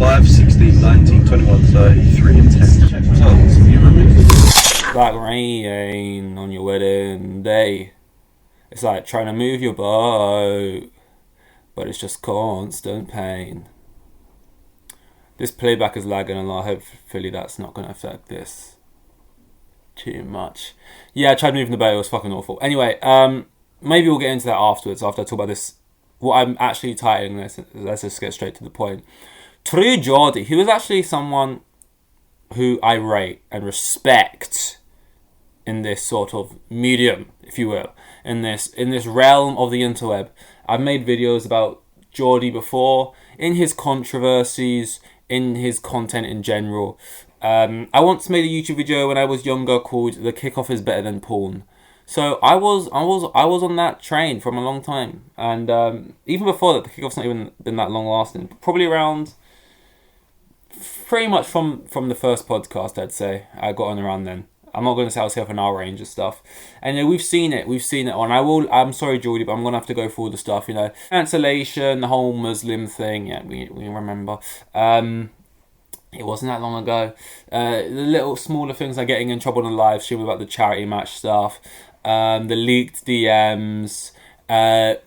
5, 16, 19, 21, 33, and 10. Check results. You remember? Like rain on your wedding day. It's like trying to move your boat, but it's just constant pain. This playback is lagging a lot. Hopefully that's not going to affect this too much. Yeah, I tried moving the boat. It was fucking awful. Anyway, maybe we'll get into that afterwards, after I talk about this. What I'm actually titling this. Let's just get straight to the point. True Geordie, who is actually someone who I rate and respect in this sort of medium, if you will, in this realm of the interweb. I've made videos about Geordie before, in his controversies, in his content in general. I once made a YouTube video when I was younger called "The Kickoff is Better Than Porn." So I was on that train from a long time, and even before that, the kickoff's not even been that long lasting. Probably around, pretty much from the first podcast, I'd say I got on around then. I'm not going to say I was here for an hour range of stuff. And we've seen it on. I'm sorry, Geordie, but I'm going to have to go through all the stuff, Cancellation, the whole Muslim thing, yeah, we remember. It wasn't that long ago. The little smaller things like getting in trouble on the live stream about the charity match stuff, the leaked DMs, the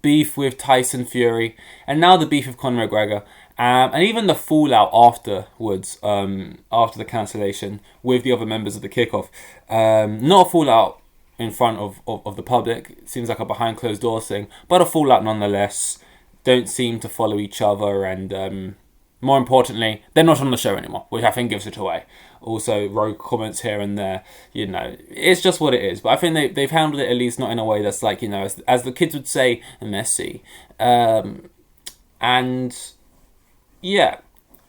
beef with Tyson Fury, and now the beef with Conor McGregor. And even the fallout afterwards, after the cancellation with the other members of the kickoff. Not a fallout in front of the public. It seems like a behind closed doors thing, but a fallout nonetheless. Don't seem to follow each other, and more importantly, they're not on the show anymore, which I think gives it away. Also, rogue comments here and there, it's just what it is. But I think they've handled it at least not in a way that's like, as the kids would say, messy. And yeah,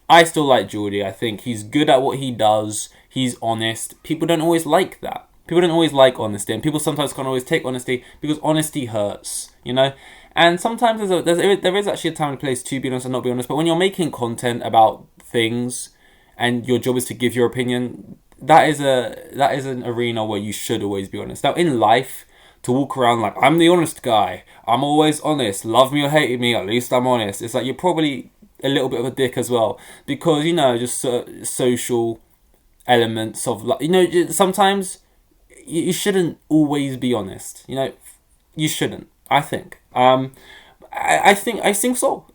I still like Geordie. I think he's good at what he does. He's honest. People don't always like that. People don't always like honesty, and people sometimes can't always take honesty because honesty hurts, And sometimes there is actually a time and place to be honest and not be honest. But when you're making content about things, and your job is to give your opinion, that is an arena where you should always be honest. Now in life, to walk around like I'm the honest guy, I'm always honest, love me or hate me, at least I'm honest. It's like you're probably a little bit of a dick as well, because just social elements of sometimes you shouldn't always be honest. You shouldn't. I think. I think so.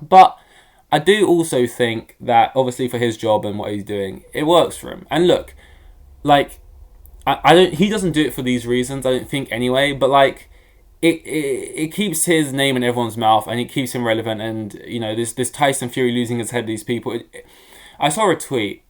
But I do also think that obviously for his job and what he's doing, it works for him. And look, like I don't. He doesn't do it for these reasons. I don't think anyway. But like. It keeps his name in everyone's mouth, and it keeps him relevant. And this Tyson Fury losing his head to these people. I saw a tweet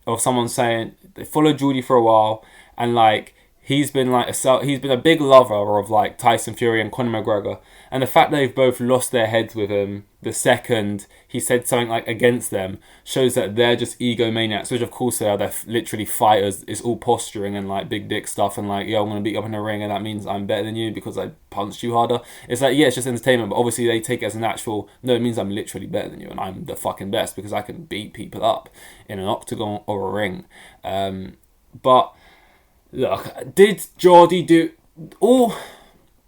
of someone saying they followed Geordie for a while, and like he's been a big lover of like Tyson Fury and Conor McGregor, and the fact that they've both lost their heads with him the second he said something like against them shows that they're just egomaniacs, which of course they are. They're literally fighters. It's all posturing and like big dick stuff, and like, I'm gonna beat you up in the ring, and that means I'm better than you because I punched you harder. It's like, yeah, it's just entertainment, but obviously they take it as an actual, no, it means I'm literally better than you and I'm the fucking best because I can beat people up in an octagon or a ring. But look, did Geordie do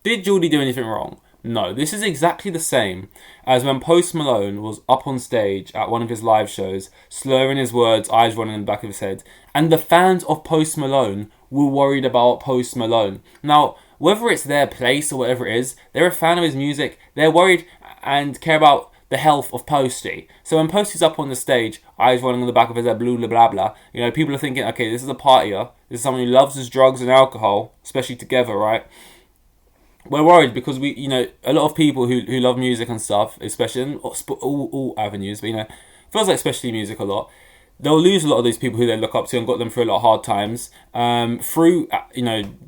anything wrong? No, this is exactly the same as when Post Malone was up on stage at one of his live shows, slurring his words, eyes running in the back of his head, and the fans of Post Malone were worried about Post Malone. Now, whether it's their place or whatever it is, they're a fan of his music, they're worried and care about the health of Posty. So when Posty's up on the stage, eyes running on the back of his head, blah, blah, blah, blah, people are thinking, okay, this is a partier, this is someone who loves his drugs and alcohol, especially together, right? We're worried because a lot of people who love music and stuff, especially in all avenues, but feels like especially music a lot, they'll lose a lot of these people who they look up to and got them through a lot of hard times, through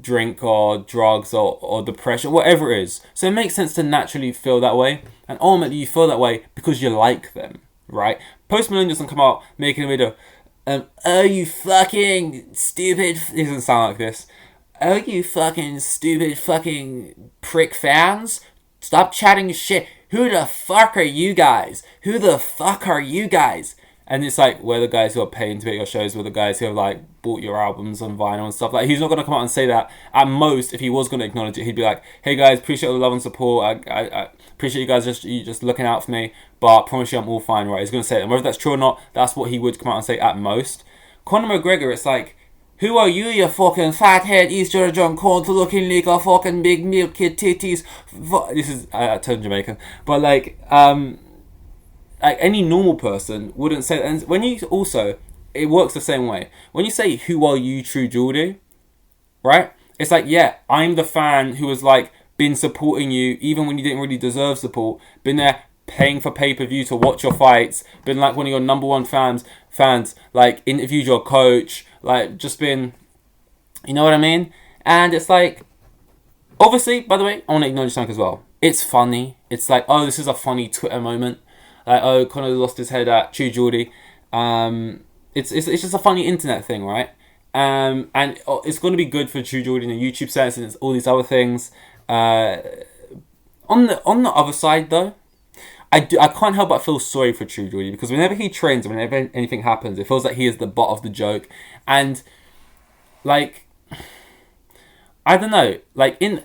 drink or drugs or depression, whatever it is. So it makes sense to naturally feel that way, and ultimately you feel that way because you like them, right? Post Malone doesn't come out making a video, oh you fucking stupid, it doesn't sound like this. Oh, you fucking stupid fucking prick fans. Stop chatting shit. Who the fuck are you guys? Who the fuck are you guys? And it's like, we're the guys who are paying to be at your shows, we're the guys who have like bought your albums on vinyl and stuff. Like, he's not going to come out and say that. At most, if he was going to acknowledge it, he'd be like, hey guys, appreciate all the love and support. I appreciate you guys just looking out for me, but I promise you I'm all fine, right? He's going to say it. And whether that's true or not, that's what he would come out and say at most. Conor McGregor, it's like, who are you fucking fathead Eastrogen cunt looking like a fucking big milky titties? This is, I turned Jamaican. But like any normal person wouldn't say that. And when you also, it works the same way. When you say, who are you, True Geordie? Right? It's like, yeah, I'm the fan who has like been supporting you even when you didn't really deserve support. Been there paying for pay-per-view to watch your fights. Been like one of your number one fans, like interviewed your coach. Like, just been, you know what I mean? And it's like, obviously, by the way, I want to acknowledge something as well. It's funny. It's like, oh, this is a funny Twitter moment. Like, oh, Conor lost his head at True Geordie. It's just a funny internet thing, right? And it's going to be good for True Geordie in the YouTube sense and all these other things. On the other side, though, I can't help but feel sorry for True Geordie, because whenever he trains, whenever anything happens, it feels like he is the butt of the joke. And like, I don't know, like and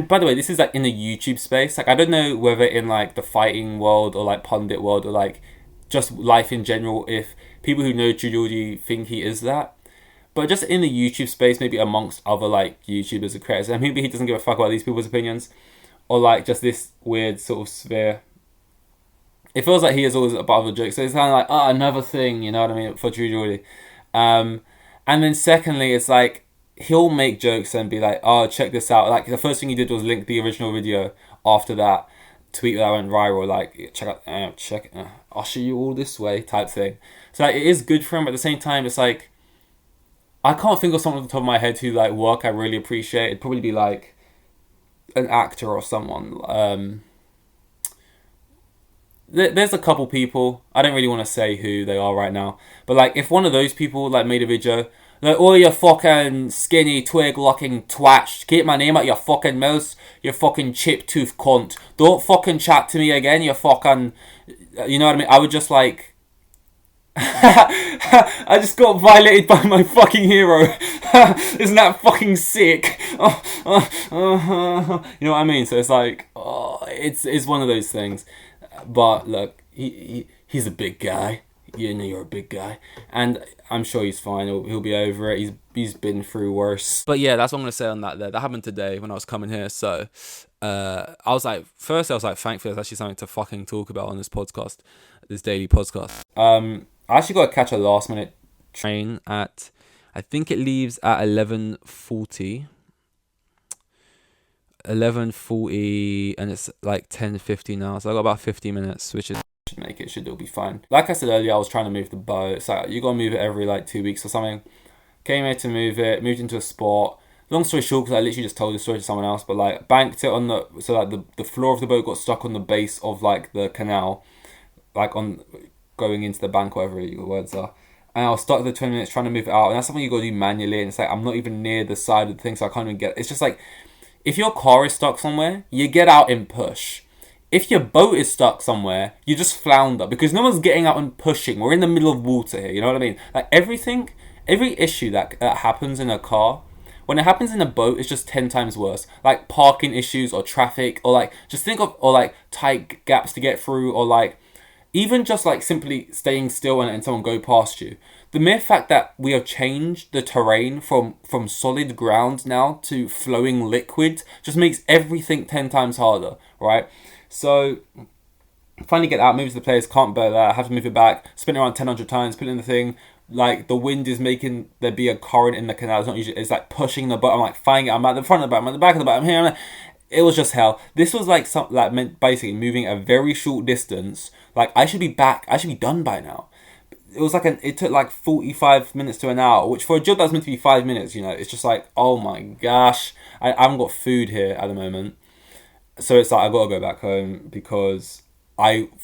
by the way, this is like in the YouTube space. Like, I don't know whether in like the fighting world or like pundit world or like just life in general, if people who know True Geordie think he is that. But just in the YouTube space, maybe amongst other like YouTubers and creators, and maybe he doesn't give a fuck about these people's opinions, or like just this weird sort of sphere. It feels like he is always above the joke. So it's kind of like, oh, another thing, you know what I mean, for True Geordie. And then secondly, it's like, he'll make jokes and be like, oh, check this out. Like, the first thing he did was link the original video after that tweet that went viral. Like, check it, I'll show you all this way type thing. So like, it is good for him, but at the same time, it's like, I can't think of someone off the top of my head who like work I really appreciate. It'd probably be like an actor or someone. There's a couple people, I don't really want to say who they are right now, but like, if one of those people like made a video like, oh, you fucking skinny twig looking twat, keep my name out your fucking mouth, you fucking chip tooth cunt, don't fucking chat to me again, you fucking, you know what I mean? I would just like, I just got violated by my fucking hero. Isn't that fucking sick? You know what I mean? So it's like, oh, it's one of those things. But look, he's a big guy. You know, you're a big guy, and I'm sure he's fine. He'll be over it. He's been through worse. But yeah, that's what I'm gonna say on that. That happened today when I was coming here. So I was like, thankfully there's actually something to fucking talk about on this podcast, this daily podcast. I actually got to catch a last minute train at, I think it leaves at 11:40, and it's like 10:50 now, so I got about 50 minutes, which is, should make it, should all be fine. Like I said earlier, I was trying to move the boat. It's like, you gotta move it every like 2 weeks or something. Came here to move it, moved into a spot. Long story short, because I literally just told the story to someone else, but like, banked it on the, so like the floor of the boat got stuck on the base of like the canal, like on going into the bank, whatever your words are. And I was stuck there 20 minutes trying to move it out, and that's something you gotta do manually, and it's like, I'm not even near the side of the thing, so I can't even get, it's just like, if your car is stuck somewhere, you get out and push. If your boat is stuck somewhere, you just flounder, because no one's getting out and pushing. We're in the middle of water here, you know what I mean? Like, every issue that happens in a car, when it happens in a boat, it's just 10 times worse. Like parking issues or traffic, or like, just think of, or like tight gaps to get through, or like, even just like simply staying still and someone go past you. The mere fact that we have changed the terrain from solid ground now to flowing liquid just makes everything 10 times harder, right? So finally get out, move to the place, can't bear that, have to move it back, spin it around 10 times, put it in the thing. Like, the wind is making there be a current in the canal. It's not usually, it's like pushing the boat. I'm like, finding it, I'm at the front of the boat, I'm at the back of the boat, I'm here, it was just hell. This was like something that meant basically moving a very short distance. Like, I should be done by now. It was like it took like 45 minutes to an hour, which for a job that's meant to be 5 minutes, you know, it's just like, oh my gosh, I haven't got food here at the moment. So it's like, I gotta go back home, because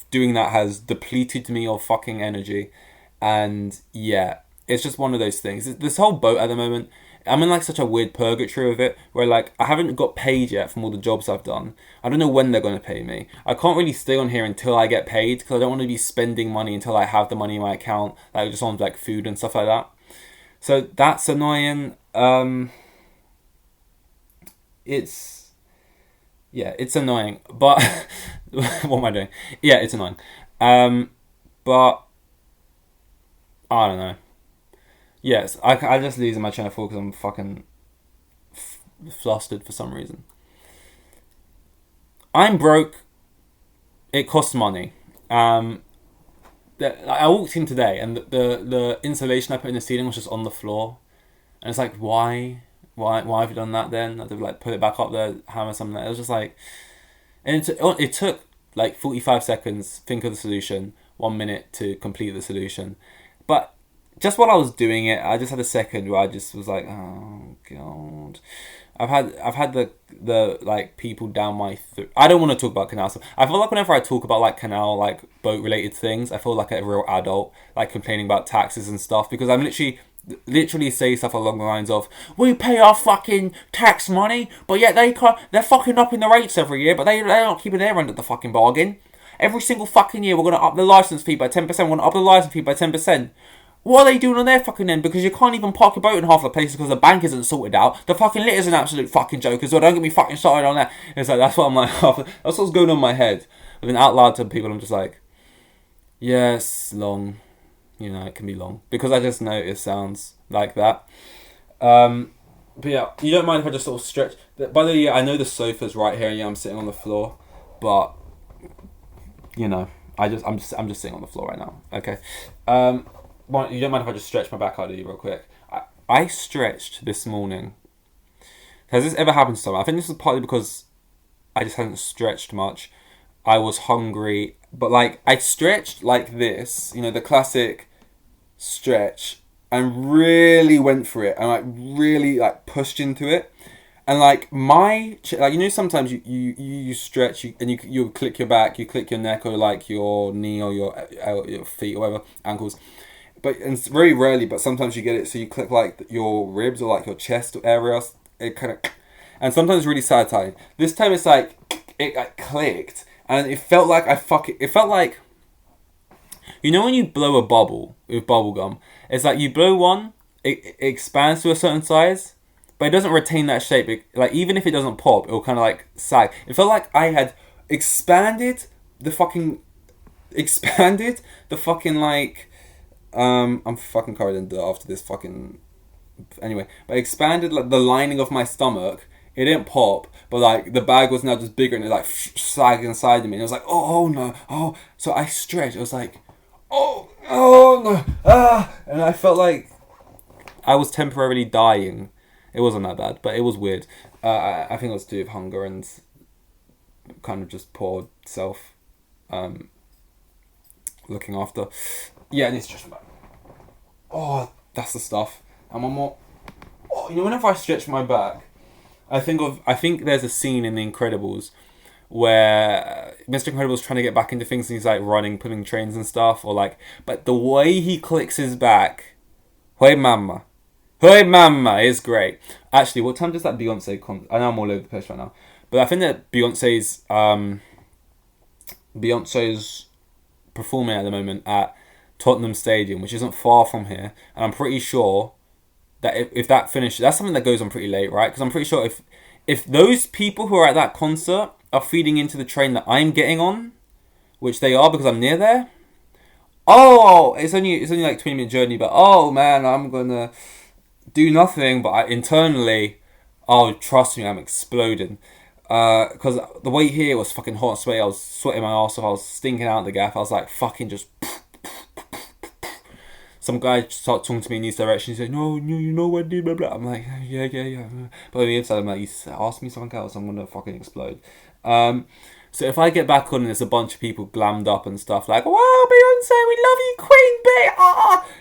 doing that has depleted me of fucking energy. And yeah, it's just one of those things. This whole boat at the moment, I'm in like such a weird purgatory with it, where like I haven't got paid yet from all the jobs I've done. I don't know when they're going to pay me. I can't really stay on here until I get paid, because I don't want to be spending money until I have the money in my account, like just on like food and stuff like that. So that's annoying. It's it's annoying, but what am I doing? Yeah, it's annoying. But I don't know. Yes, I just losing my train of thought because I'm fucking flustered for some reason. I'm broke. It costs money. I walked in today and the insulation I put in the ceiling was just on the floor, and it's like, why have you done that then? I'd have like put it back up there, hammer something. It was just like, and it took like 45 seconds. Think of the solution. 1 minute to complete the solution, but just while I was doing it, I just had a second where I just was like, oh god. I've had the like people down my I don't want to talk about canal stuff. I feel like whenever I talk about like canal, like boat related things, I feel like a real adult, like complaining about taxes and stuff, because I'm literally say stuff along the lines of, we pay our fucking tax money, but yet they're fucking upping the rates every year, but they're not keeping their end of the fucking bargain. Every single fucking year we're going to up the license fee by 10%, we're going to up the license fee by 10%. What are they doing on their fucking end? Because you can't even park your boat in half the places because the bank isn't sorted out. The fucking litter's an absolute fucking joke as well. Don't get me fucking started on that. It's like, that's what I'm like, that's what's going on in my head. But then out loud to people, I'm just like, yes, long. You know, it can be long. Because I just know it sounds like that. But yeah, you don't mind if I just sort of stretch. By the way, I know the sofa's right here. Yeah, I'm sitting on the floor. But, you know, I'm just sitting on the floor right now. Okay. You don't mind if I just stretch my back out, do you, real quick? I stretched this morning. Has this ever happened to someone? I think this is partly because I just hadn't stretched much. I was hungry, but like I stretched like this, you know, the classic stretch, and really went for it, and like really like pushed into it, and like like, you know, sometimes you stretch, and you click your back, you click your neck, or like your knee, or your feet, or whatever, ankles. But it's very rarely, but sometimes you get it, so you click like your ribs or like your chest area. It kind of, and sometimes it's really satisfying. This time it's like it like clicked, and it felt like it felt like, you know, when you blow a bubble with bubble gum, it's like you blow one, it expands to a certain size, but it doesn't retain that shape. Like even if it doesn't pop, it'll kind of like sag. It felt like I had expanded the fucking like. I'm fucking covered in dirt after this fucking. Anyway, but I expanded like the lining of my stomach. It didn't pop, but like the bag was now just bigger, and it like sagged inside of me. And it was like, oh no, oh. So I stretched. It was like, oh no, and I felt like I was temporarily dying. It wasn't that bad, but it was weird. I think it was to do with hunger and kind of just poor self looking after. Yeah, I need to stretch my back. Oh, that's the stuff. And one more. Oh, you know, whenever I stretch my back, I think there's a scene in The Incredibles where Mr. Incredible's trying to get back into things, and he's like running, pulling trains and stuff, or like, but the way he clicks his back, hey mama, is great. Actually, what time does that Beyonce I know I'm all over the place right now, but I think that Beyonce's performing at the moment at Tottenham Stadium, which isn't far from here, and I'm pretty sure that if that finishes, that's something that goes on pretty late, right? Because I'm pretty sure if those people who are at that concert are feeding into the train that I'm getting on, which they are because I'm near there, oh, it's only like 20-minute journey, but oh man, I'm gonna do nothing, but internally, oh, trust me, I'm exploding. Because the way here was fucking hot and sweaty. I was sweating my ass off. I was stinking out the gaff. I was like fucking just. Some guy started talking to me in these directions. He said, no, you know what, dude, blah, blah. I'm like, yeah. But on the inside, I'm like, you ask me something else, I'm going to fucking explode. So if I get back on and there's a bunch of people glammed up and stuff like, wow, Beyonce, we love you, Queen Bee,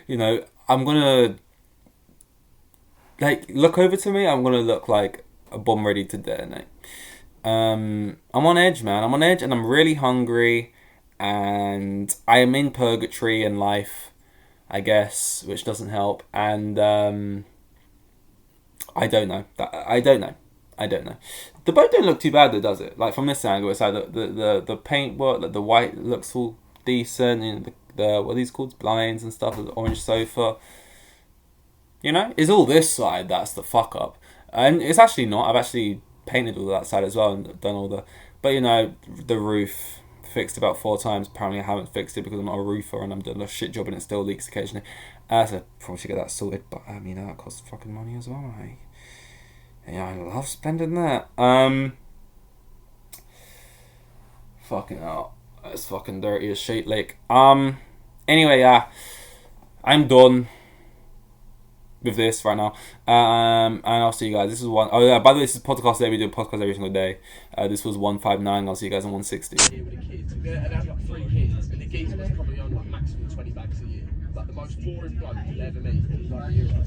you know, I'm going to, like, look over to me, I'm going to look like a bomb ready to detonate. I'm on edge, man. I'm on edge, and I'm really hungry, and I am in purgatory in life, I guess, which doesn't help. And I don't know. I don't know. I don't know. The boat don't look too bad though, does it? Like from this angle, it's like the paintwork, like the white looks all decent, and the what are these called, blinds and stuff, the orange sofa. You know, it's all this side that's the fuck up, and it's actually not. I've actually painted all that side as well and done all the, but you know, the roof fixed about 4 times. Apparently, I haven't fixed it because I'm not a roofer and I'm doing a shit job and it still leaks occasionally. So probably should get that sorted, but I mean that costs fucking money as well. Right? Yeah, I love spending that. Fucking hell, it's fucking dirty as shit. Like, anyway, yeah, I'm done with this right now. And I'll see you guys. This is one. Oh yeah, by the way, this is podcast day. We do a podcast every single day. This was 159. I'll see you guys on 160. Here with the kids. And I've got 3 kids, and the geezer was probably on like maximum 20 bags a year. Like the most boring bloke you'll ever meet. Like,